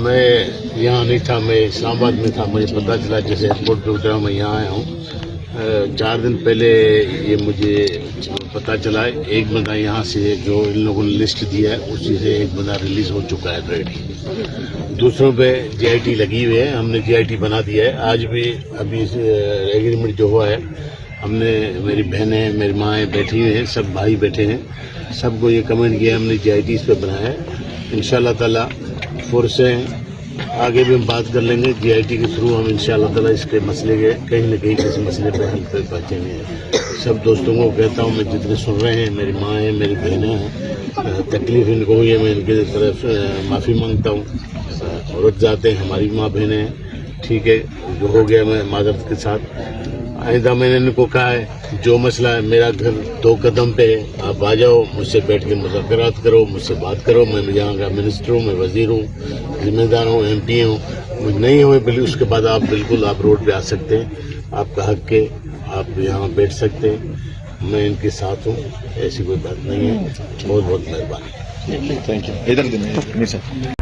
میں یہاں نہیں تھا، میں اسلام آباد میں تھا. مجھے پتہ چلا جیسے ایئرپورٹ پہ اترا میں یہاں آیا ہوں. 4 دن پہلے یہ مجھے پتہ چلا ایک بندہ یہاں سے جو ان لوگوں نے لسٹ دیا ہے اسی سے ایک بندہ ریلیز ہو چکا ہے آلریڈی. دوسروں پہ جی آئی ٹی لگی ہوئی ہے، ہم نے جی آئی ٹی بنا دیا ہے. آج بھی ابھی ایگریمنٹ جو ہوا ہے ہم نے، میری بہنیں میری مائیں بیٹھی ہوئی ہیں، سب بھائی بیٹھے ہیں، سب کو یہ کمنٹ کیا ہم نے جی آئی ٹی اس پہ بنایا ہے. انشاءاللہ تعالیٰ فورسیں آگے بھی ہم بات کر لیں گے. جی آئی ٹی کے تھرو ہم انشاءاللہ تعالیٰ اس کے مسئلے کے کہیں نہ کہیں کسی مسئلے پہ حل پہ پہنچیں گے. سب دوستوں کو کہتا ہوں میں جتنے سن رہے ہیں، میری ماں ہیں میری بہنیں ہیں، تکلیف ان کو ہوئی ہے، میں ان کی طرف معافی مانگتا ہوں. عورت ذات ہیں، ہماری ماں بہنیں ہیں، ٹھیک ہے جو ہو گیا میں معذرت کے ساتھ. آئندہ میں نے ان کو کہا ہے جو مسئلہ ہے میرا گھر 2 قدم پہ ہے، آپ آ جاؤ مجھ سے بیٹھ کے مذاکرات کرو، مجھ سے بات کرو. میں یہاں کا منسٹر ہوں، میں وزیر ہوں، ذمہ دار ہوں، ایم پی ہوں. مجھ نہیں ہوئے بلی اس کے بعد آپ بالکل آپ روڈ پہ آ سکتے ہیں، آپ کا حق ہے، آپ یہاں بیٹھ سکتے ہیں. میں ان کے ساتھ ہوں، ایسی کوئی بات نہیں ہے. بہت بہت مہربانی. Thank you. ادھر